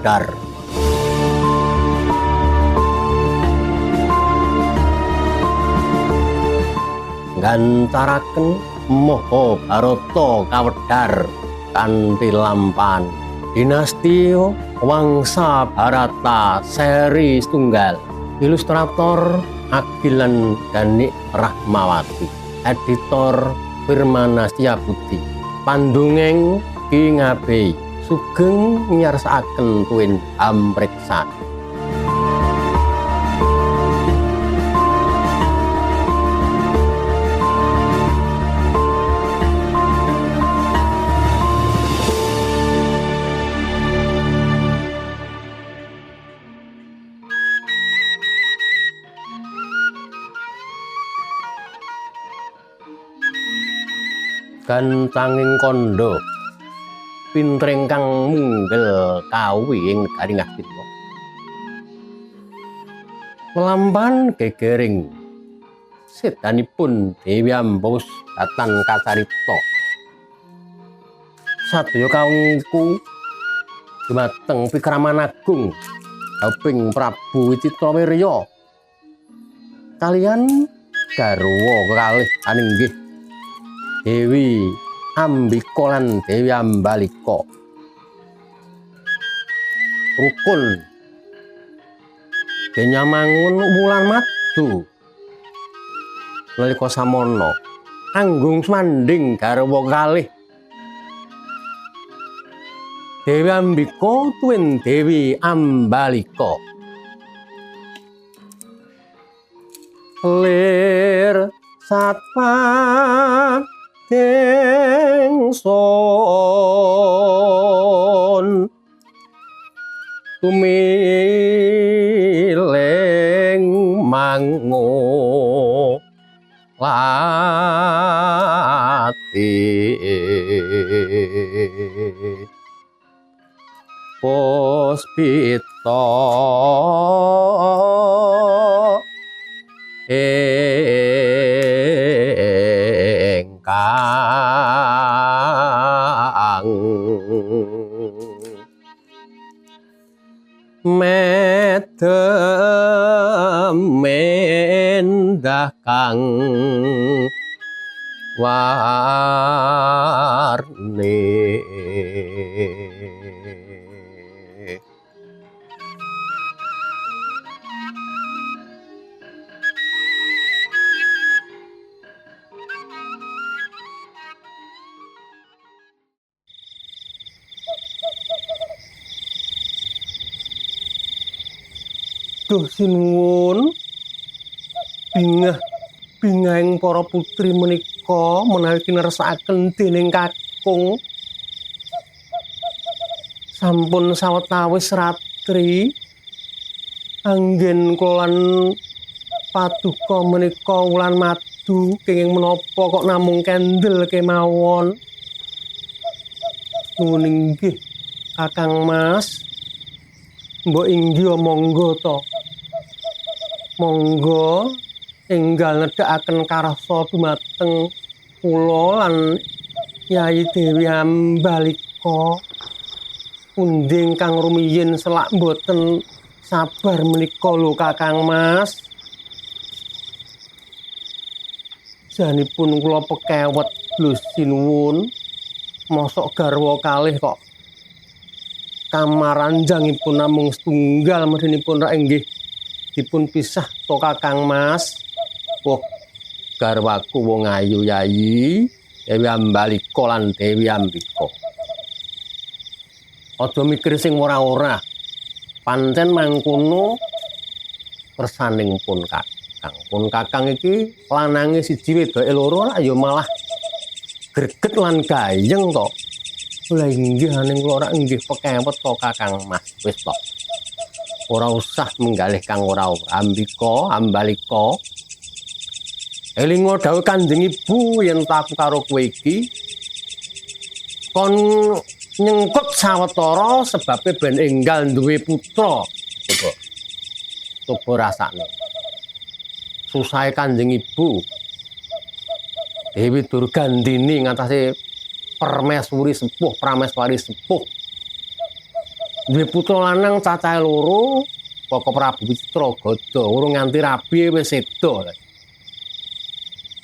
Kawedar. Gantaraken Mahabharata Kawedar kanthi lampahan Dinasti Wangsa Bharata seri setunggal. Ilustrator Agilan Danik Rahmawati. Editor Firmana Setiabudi. Pandongeng Ki Ngabei. Sugeng nyarsakaken tuwin amreksan. Gantanging kandha pintring kang munggel kawi ing negari Ngastina. Lampahan gegering sedanipun Dewi Ambus datan kacarita. Sadaya kawungku dumateng pikraman agung Haping Prabu Wicitrawirya kaliyan garwa kekalih aninggih Dewi Ambika lan Dewi Ambalika. Rukun denyamangun wulan madu nalika samana anggung smanding garwa kalih Dewi Ambika tuwin Dewi Ambalika. Lir satpa Tengson tumileng mango lati puspita medemendah kang warni Duh sinuwun bingahing para putri menika menawi kinersakaken dening kakung sampun sawetawis ratri anggen kula paduka menika wulan madu kenging menapa kok namung kendel kemawon. Nuwun inggih Kakang Mas, mbok inggih monggo to. Monggo enggal nedhakaken karsa dumateng kula lan Yayi Dewi Ambalika. Pundi ingkang rumiyin selak mboten sabar menika lho Kakang Mas. Janipun kula pekewet lho sinuwun. Mosok garwa kalih kok kamaranjangipun namung setunggal medhenipun rak inggih dipun pisah to Kakang Mas. Wah, garwaku wong ayu Yayi Dewi Ambalika lan Dewi Ambika. Aja mikir sing ora-ora. Pancen mangkono kersaning pun Kakang. Pun Kakang iki lanange siji wedoke loro ya malah greget lan gayeng to. Lah inggih aning kula ora inggih pekewet to Kakang Mas. Wis to. Ora usah menggalih kang ora-ora. Ambika, Ambalika. Elinga dawuh Kanjeng Ibu yen tak karo kowe iki kon nyengkut sawetara sebabe ben enggal duwe putra. Coba rasane. Susahe Kanjeng Ibu Dewi Durgandini ngatasi permaisuri sepuh, prameswari sepuh duwe putra lanang cacahe loro, Koko Prabu Citragada urung nganti rabi wis seda.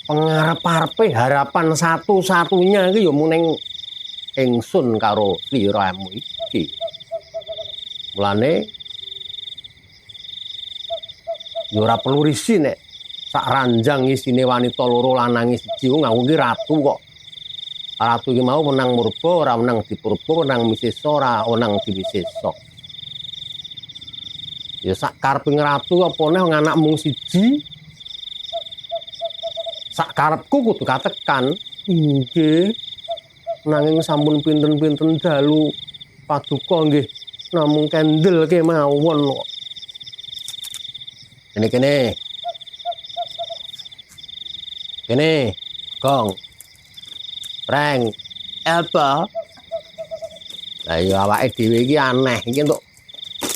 Pengarep-arepe harapan satu-satunya iki ya mung ning ingsun karo sliramu iki. Mulane ya ora perlu risi nek sak ranjang isine wanita loro lanange siji ku aku ki ratu kok. Ratu iki mau menang murba, ora menang dipurba, menang misesa, ora menang diwisesa. Ya sak kareping ratu apa neh anak mung siji. Sak karepku kudu katekan. Nggih. Nanging sampun pinten-pinten dalu paduka nggih namung kendel kemawon kok. Kene. Kene, Gong. Reng, apa? Lah ya awake dhewe iki aneh iki entuk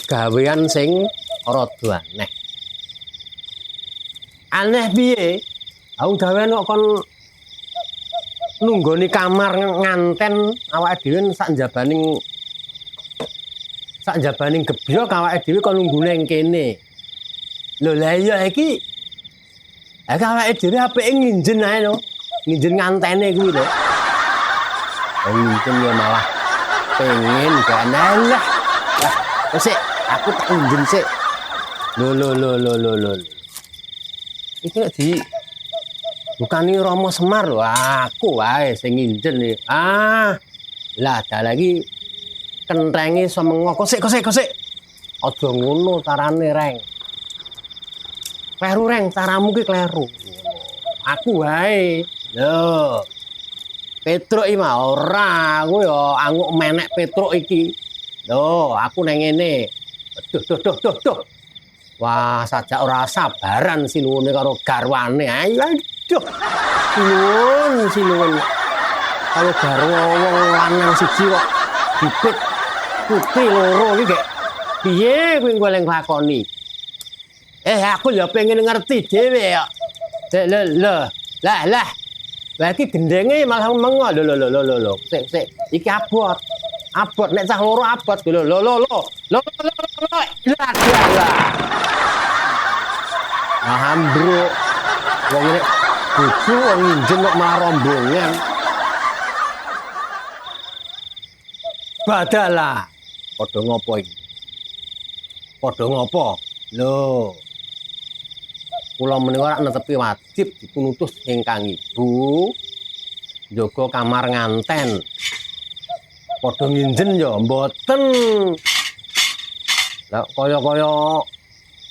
gawean sing rada aneh. Aneh piye? Aku gawean kok kon nunggoni kamar nganten awake dhewe sak jabaning gebyok awake dhewe kon nunggu ning kene. Lho lah iya iki awake dhewe apike nginjen ae lho. Nginjen ngantene kuwi lho. Mungkin ya malah pengen gak lah. Sik, aku tak nginjen sik. Lho. Iki nek di bukani Rama Semar lho, aku wae sing nginjen iki. Lah ada lagi kenthenge semengo. Kosik. Aja ngono carane, Reng. Kleru, Reng, caramu ki kleru. Aku wae. Lho. Petruk iki mah ora, aku ya anguk menek Petruk iki. Lho, aku nang ngene. Duh. Wah, sajak ora sabaran sinuwune karo garwane. Aduh. Sinuwun. Kalau garwa wong lanang siji kok dipit putri loro iki gek piye kuwi goleng lakoni. Aku ya pengen ngerti dhewe ya. Lah. Lah iki gendenge malah mengo. Lho. Sik. Iki abot. Abot nek cah loro abot. Lho. Lah. Nah, ambruk. Wong nek bojo wong nginjen kok malah rombongan. Badalah. Padha ngopo iki? Padha ngopo? Lho. Kula menika rak netepi wajib dipunutus ingkang ibu njaga kamar nganten. Padha nginjen ya mboten. Lah kaya-kaya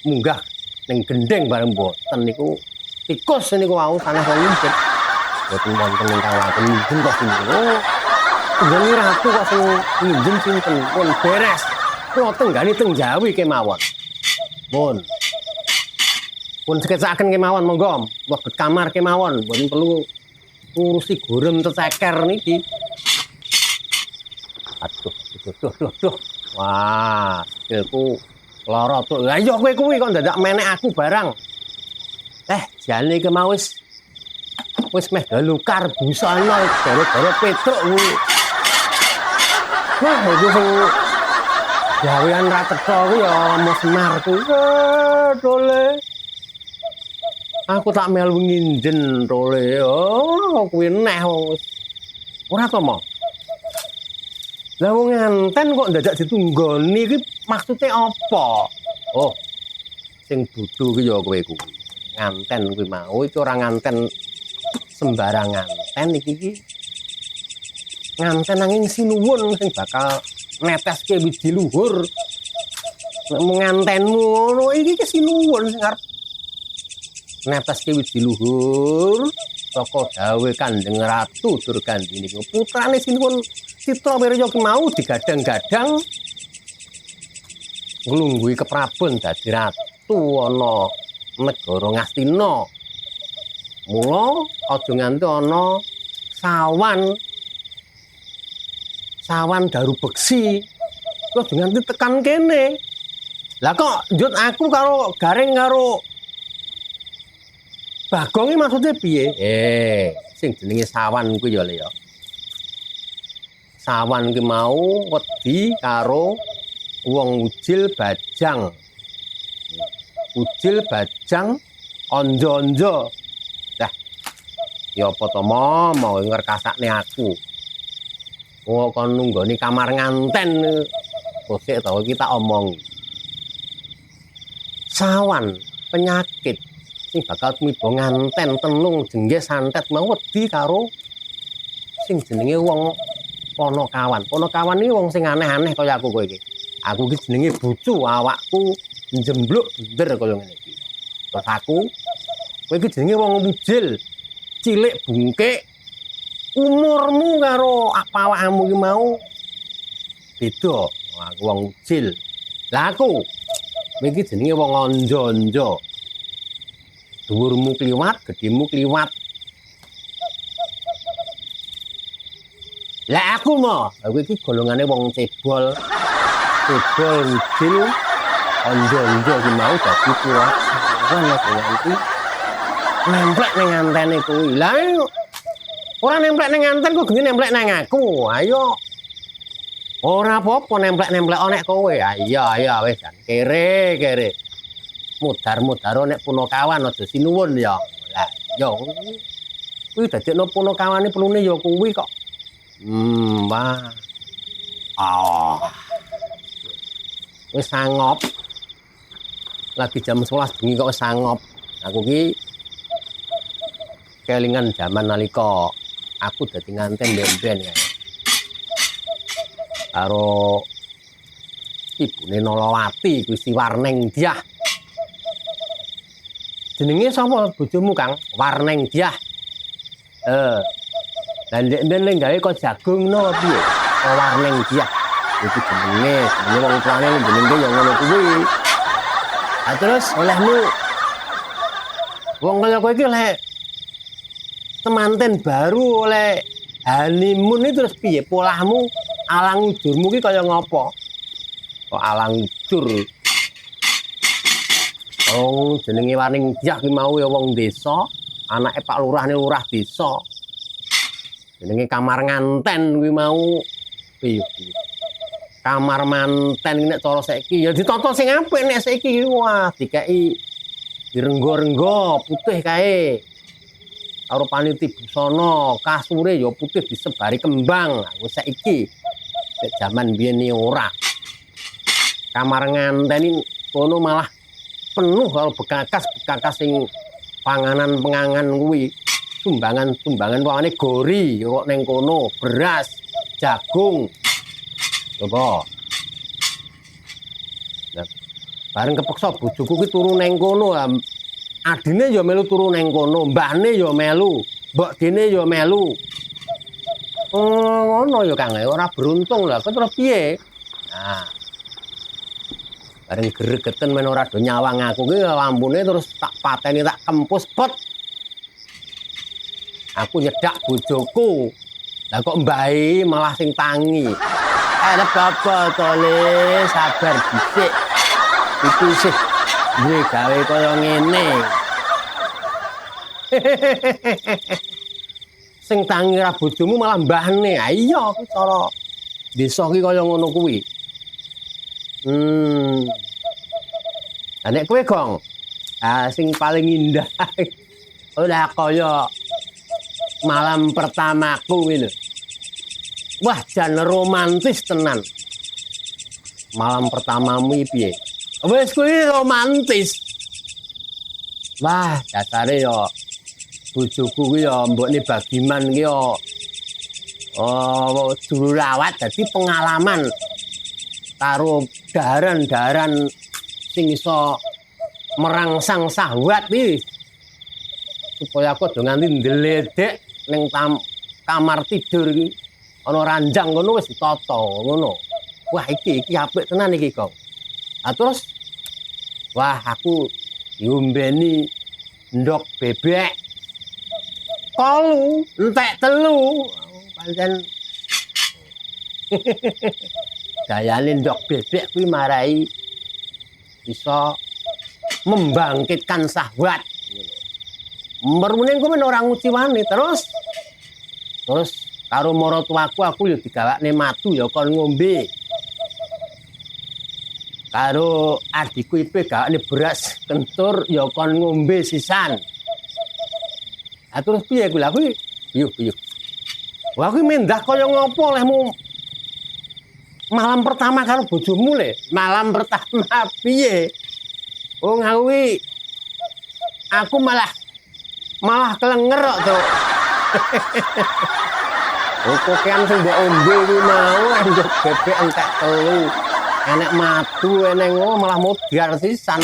munggah ning gendeng bareng mboten niku tikus niku wau sanes wong nginjen. Mboten wonten ingkang wonten nginjen kok niku. Jenenge ratu kok sing nginjen sinten pun beres. Kula tenggani teng Jawi kemawon. Pun sekecakaken kemawon monggo, mlebet kamar kemawon, mboten perlu ngurusi gorem teceker niki. Aduh. Wah, sikilku lara tuh. Lah iya kowe kuwi kok dadak menek aku barang. Jane iki mau wis meh dalukar busana gara-gara Petruk kuwi. Wah, iku sing gawean ra teka kuwi ya Rama Semar kuwi. Dole. Aku tak melu nginjen tole. Oh, kuwi neh wis. Ora to, Mo? Lah wong nganten kok dadak ditunggoni iki maksude apa? Oh. Sing bodho ki ya kowe kuwi. Nganten kuwi mau iki ora nganten sembarang nganten iki nganten nanging sinuwun sing bakal neteske wiji luhur. Nek mung ngantenmu ngono iki sinuwun sing arep neteske wiji luhur saka dawuh Kanjeng Ratu Durgandini putrane sinuwun Citrawirya ki mau digadang-gadang nglungguhi keprabon dadi ratu ana negara Ngastina. Mula aja nganti ana sawan daru beksi. Aja nganti tekan kene. Lah kok njut aku karo Gareng karo Bagong iki maksude piye? Sing jenenge sawan kuwi ya Le ya. Sawan ki mau wedi karo wong ujil bajang. Ujil bajang onjo-onjo. Dah. Ya apa to mau ngerkasakne aku. Oh kon nunggoni kamar nganten. Kosek to kita omong. Sawan penyakit sing bakal tumiba nganten tenung jengge santet mau wedi karo sing jenenge wong Ponokawan. Ponokawan iki wong sing aneh-aneh kaya aku kowe iki. Aku iki jenenge bucu, awakku njembluk bener kaya ngene iki. Terus aku kowe iki jenenge wong mujil, cilik bungkik. Umurmu karo apa awakmu iki mau beda. Aku wong ujil. Lah aku kowe iki jenenge wong onjo-onjo. Dhuwurmu kliwat, gedhemu kliwat. Lah aku mah, aku iki golongane wong cebol. Cebol ujil onjo-onjo iki mau dadi kuat. Kan aku nganti nemplek ning ngantene kuwi. Lah ora nemplek ning nganten kok gene nemplek nang aku. Ayo. Ora apa-apa nemplek-nemplek nek kowe. Ayo wis kan. Kere. Mudar-mudar nek Punakawan aja sinuwun ya. Lah yo kuwi dadekno Punakawane pelune ya kuwi kok. Wah. Wis sangop. Lagi jam 11 bengi kok wis sangop. Aku ki kelingan jaman nalika aku dadi nganten ben-ben ya. Karo ibune Nolawati kuwi si Warneng Dyah. Jenenge sapa bojomu, Kang? Warneng Dyah. Lah ndek ndek gawe kok jagung no piye? Warneng Dyah. Iku jenenge wong tuane jenenge ya ngono kuwi. Ah terus olehmu wong kaya kowe iki oleh temanten baru oleh honeymoon iki terus piye polahmu alang ujurmu ki kaya ngopo? Kok alang ujur? Oh, jenenge Warneng Dyah ki mau ya wong desa, anake Pak Lurah ne lurah desa. Jenenge kamar nganten kuwi mau piye? Kamar manten nek cara saiki ya ditonton sing apik nek saiki wah dikeki direnggo-renggo putih kae. Karo paniti busana, kasure ya putih disebari kembang. Wis saiki nek jaman biyen ora. Kamar nganteni kono malah penuh karo bekas-bekas sing panganan-pengangan kuwi. Sumbangan-sumbangan wawane gori kok ning kono, beras, jagung. Coba. Nah, bareng kepeksa bojoku ki turu ning kono. Adine ya melu turu ning kono, mbahne ya melu, mbok dene ya melu. Oh, ngono ya Kang, ora beruntung lah. Kok terus piye? Nah. Bareng gregeten men ora do nyawang aku ki lampune terus tak pateni tak kempus bet. Aku nyedak bojoku. Lah kok mbahe malah sing tangi. Arep apa to Le, sabar dhisik. Iki sih duwe gawe kaya ngene. Sing tangi ra bojomu malah mbahne. Ha iya cara desa ki kaya ngono kuwi. Lah nek kowe Gong, sing paling indah ora kaya malam pertamaku kuwi lho. Wah, jan romantis tenan. Malam pertamamu piye? Wis kuwi romantis. Wah, dasare ya bojoku kuwi ya mbokne Bagiman ki ya dulu rawat dadi pengalaman karo daharan-daharan sing iso merangsang syahwat iki. Supaya aku aja nganti ndeledek ning kamar tidur iki. Ana ranjang ngono wis ditata ngono. Wah iki apik tenan iki, Kong. Nah terus wah aku diombeni ndok bebek. Telu, entek telu. Pancen gayane ndok bebek kuwi marai bisa membangkitkan syahwat. Mermune engko men ora nguciwani terus karo maratuwaku aku ya digawakne madu ya kon ngombe. karo adikku ipe gakne beras kentur ya kon ngombe sisan. Lah terus piye kuwi? Lah kuwi piye. Wah kuwi mendah kaya ngopo olehmu malam pertama karo bojomu le? Malam pertama piye? Oh ngawi aku malah kelenger kok, Cuk. Oh kokean sing mbok ombe kuwi mau nduk bebek entek telu. Enek madu eneng malah modar sisan.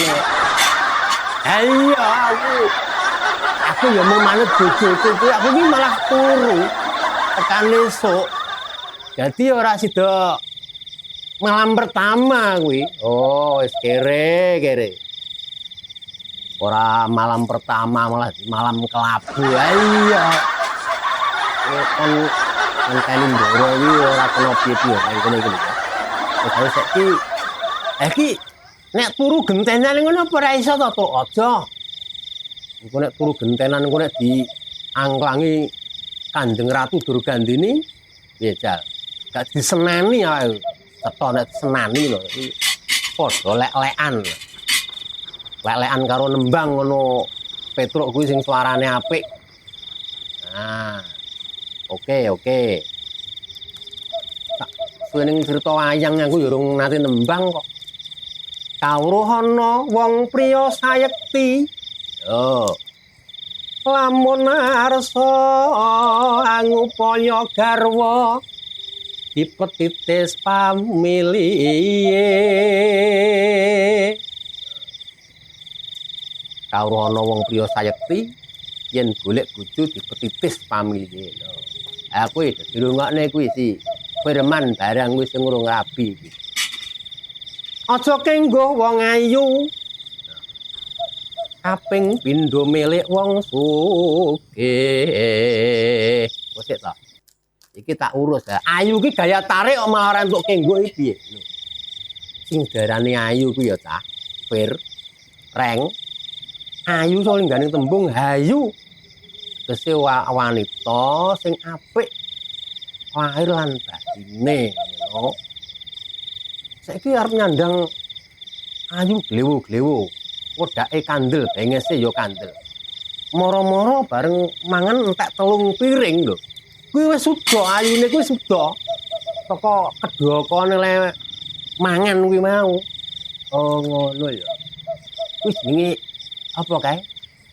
Ha iya aku ya mau manut bojoku kuwi aku iki malah turu tekan esuk. Jadi ora sida malam pertama kuwi. Oh wis kere. Ora malam pertama malah malam kelabu. Iya. Kon ngenteni ndoro iki ora kena piye-piye ngene iki. Wis saiki nek turu gentenan ngono apa ora iso to, Tuk? Aja. Engko nek turu gentenan engko nek diangklangi Kanjeng Ratu Durgandini piye jal? Gak diseneni ae. Cetha nek disenani lho iki padha lek-lekan. Lek-lekan karo nembang ngono Petruk kuwi sing suarane apik. Nah. Oke. Suwening cerita wayang aku ya urung nate nembang kok. Kawruh ana wong priya sayekti. Yo. Lamun arsa angupaya garwa dipetitis pamilihe. Kawruh ana wong priya sayekti yen golek bojo dipetitis pamilihe. Aku dadi rungokne kuwi si firman barang wis sing urung rabi iki. Aja kenggo wong ayu. Kaping pindho milik wong sugih. Wis ta. Iki tak urus ya. Ayu ki gaya tarik kok malah ora entuk kenggo iki piye. Sing darane ayu ku ya ta. Fir. Reng. Ayu so linggane tembung hayu. Tegese wanita sing apik lahir lan batine ngono. Saiki arep nyandang ayu glewo-glewo. Wedake kandel, bengese ya kandel. Moro-moro bareng mangan entek telung piring lho. Kuwi wis suda ayune kuwi suda. Saka kedokone le mangan kuwi mau. Oh ngono ya. Kuwi jenenge apa kae?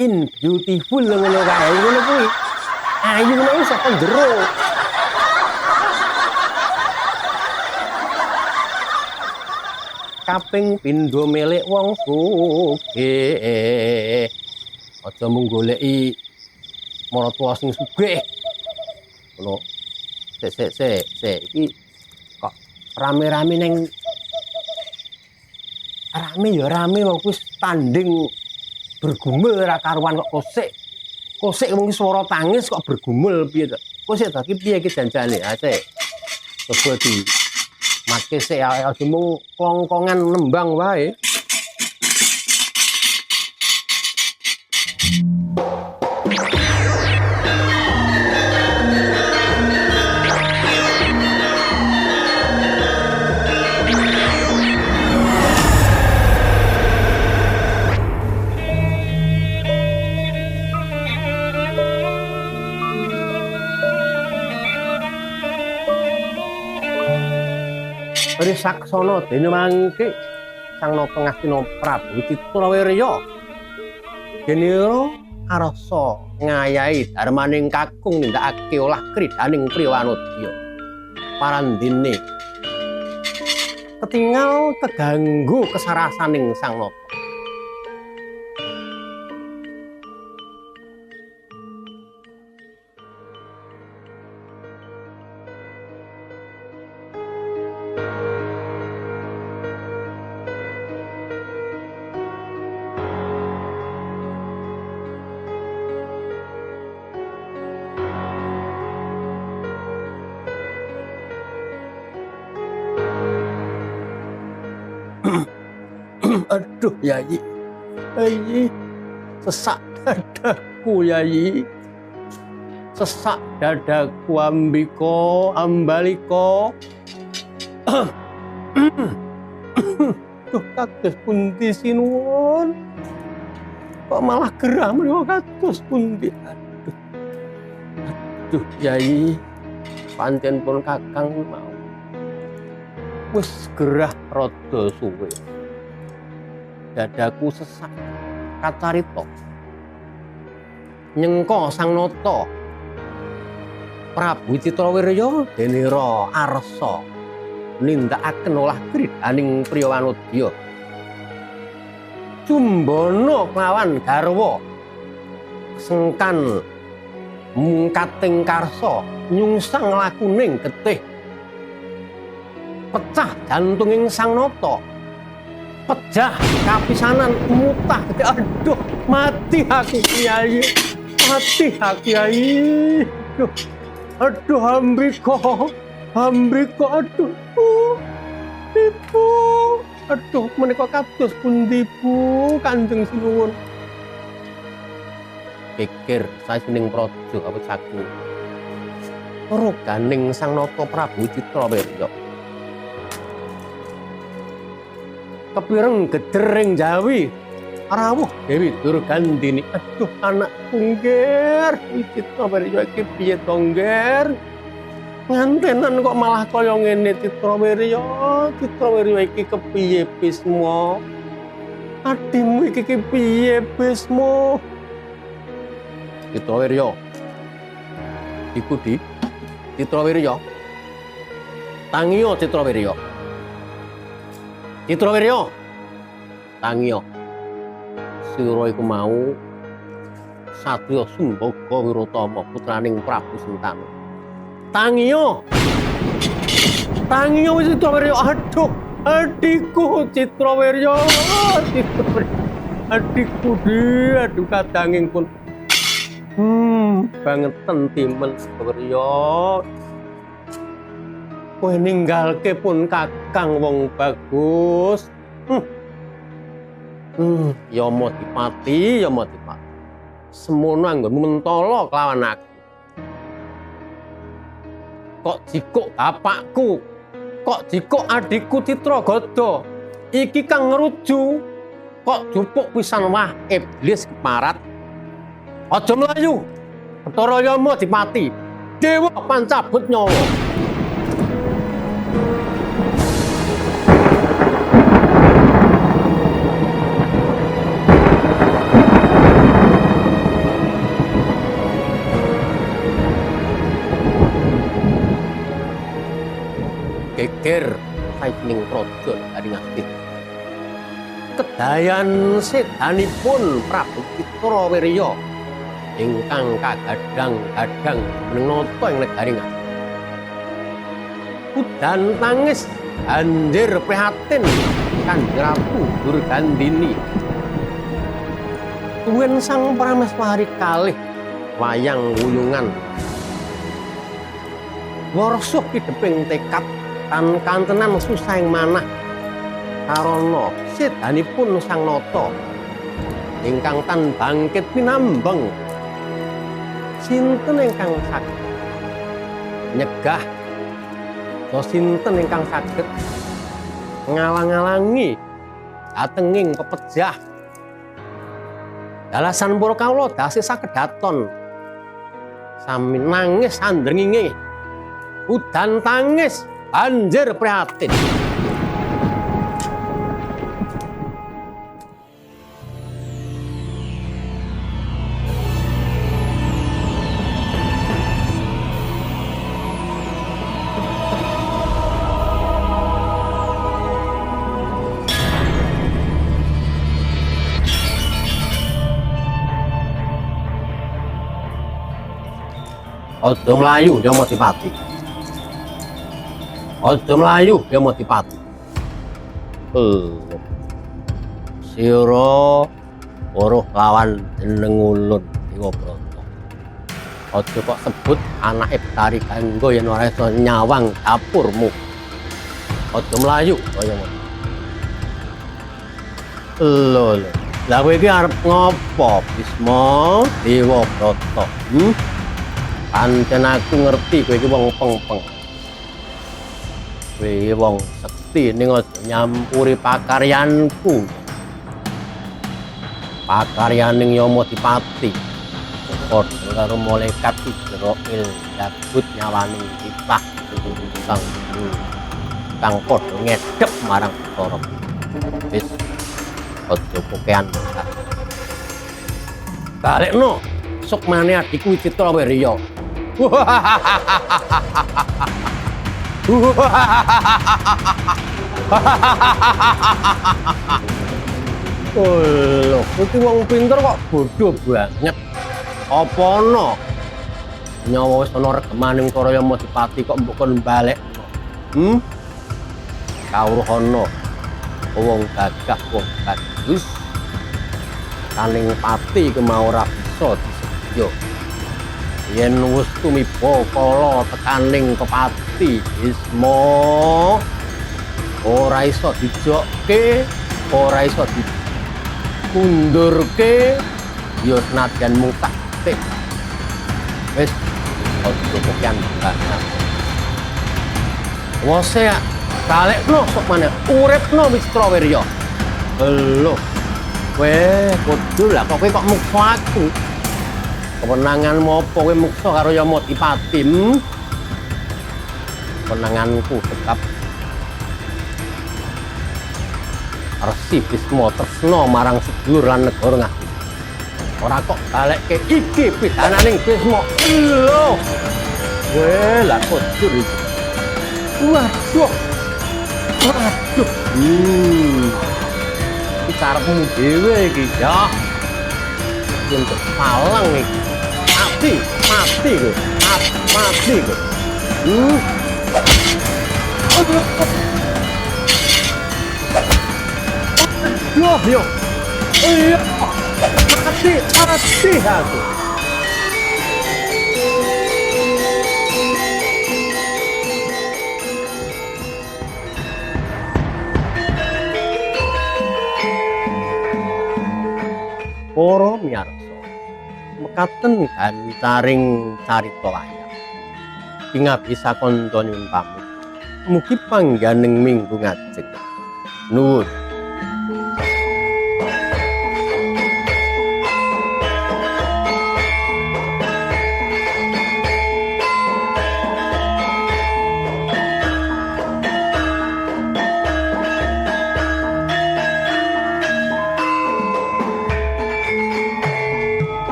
In beautiful ngono kae. Ngono kuwi. Ayu ngono saka jero. Kaping pindho milik wong sugih. Aja mung goleki maratuwa sing sugih. Ngono. Sik. Iki kok rame-rame ning rame wong wis tanding bergumul ora karuan kok kosik. Kosik mung swara tangis kok bergumul piye to? Kosik ta iki piye iki janjane? Ha sik. Coba di Matke sik aja mung klongkongan nembang wae. Saksana dene mangke Sang Nata Ngastina Prabu Citrawirya Genira arsa ngayahi darmaning kakung nindakake olah kridaning Priwanodya parandene ketingal keganggu kesarasaning Sang Nata. Aduh Yayi, sesak dadaku Yayi, sesak dadaku Ambaliko. Aduh, kados pundi sinuwun? Kok malah gerah menika kados pundi? Aduh, Yai, pancen pun Kakang mau wis gerah rada suwe. Dadaku sesak kacarita. Nyengka Sang Nata Prabu Citrawirya denira arsa nindakaken olah kridaning priya wanodya. Cumbana kelawan garwa sengkan mungkating karsa nyungsang lakuning getih. Pecah jantunging Sang Nata. Pejah kapisanan mutah. Aduh, mati aku Kyai. Mati aku Kyai. Aduh, Ambrika. Aduh. Ibu. Aduh, menika kados pundi Bu Kanjeng Sinuwun. Pikir sajening praja awit saking roganing Sang Nata Prabu Citrawirya. Kepireng gedering Jawi rawuh Dewi Durgandini. Aduh, anakku ngger, Citrawirya iki piye to ngger? Ngantenan kok malah kaya ngene Citrawirya. Citrawirya iki kepiye Bisma? Adimu iki piye Bisma? Citrawirya. Iku di Citrawirya. Tangiya Citrawirya. Citrawirya. Tangiya. Sira iku mau satriya Sumbaga Wiratama putraning Prabu Sentanu. Tangiya. Tangiya wis Citrawirya. Aduh, adikku Citrawirya. Adikku di, aduh kadanging pun bangetan timen Citrawirya. Kowe ninggalke pun Kakang wong bagus. Yama Dipati. Semono anggonmu mentala kelawan aku. Kok jikuk bapakku, kok jikuk adikku Citragada. Iki kang ngeruju. Kok jupuk pisan wah iblis keparat. Aja mlayu. Bathara Yama Dipati. Dewa pancabut nyawa. Geger saking praja Garingastin. Kedayan sedanipun Prabu Citrawirya ingkang kagadang-gadang menata ing negari Ngastin. Udan tangis banjir prihatin Kanjeng Ratu Durgandini. Tuwin Sang Prameswari kalih wayang wuyungan. Warsa kideping tekad tan kantenan susahing manah karana sedanipun Sang Nata ingkang tan bangkit pinambeng. Sinten ingkang saged nyegah sinten ingkang saged ngalang-alangi datenging pepejah dalasan para kawula dasih sakedaton sami nangis andrenginge udan tangis banjir prihatin. Aja mlayu Yama Dipati. Aja mlayu Yama Dipati. Sira weruh lawan jeneng ulun Dewa Brata. Aja kok sebut anake Betari Gangga yen ora iso nyawang dapurmu. Aja mlayu kaya ngono. Lho. Lah kowe iki arep ngopo, Bisma Dewa Brata? Pancen aku ngerti kowe iki wong pengpeng. Kowe wong pati ning aja nyampuri pakaryanku. Pakaryaning Yamadipati padha karo malaikat Israil nyabut nyawaning titah kang padha ngedhep marang Bathara. Wis aja kokean. Balekno sukmane adikku Citrawirya. Lho, iki wong pinter kok bodoh banget. Apa ana nyawa wis ana regemaning para Yamadipati kok mbok kon balekno? Kawruh ana wong gagah wong bagus. Kaning pati kemau ora bisa disedya. Yen wis tumiba kala tekaning kepati Bisma ora iso dijokke, ora iso dikundurke, ya senadyan mung taktik. Wis aja kopian banget. Wose balekno sok maneh, uripno Citrawirya. Lho. Weh, kudu lah kok kowe kok muksa aku. Kewenanganmu apa kowe muksa karo Yamadipati? Kewenanganku tetap Resi Bisma tresna marang sedulur lan negara ngati. Ora kok balekke iki pidananing Bisma. Lho. Weh, lah kudur iki. Waduh. Waduh. Iki karepmu dhewe iki ya. Untuk palang iki. Mati kowe. Mati kowe. Yo. Iya. Mati aku. Para miyarsa, mekaten gancaring carita wayang. Ingabisa kandha nyuwun pamit. Mugi pangganing minggu ngajeng. Nuwun.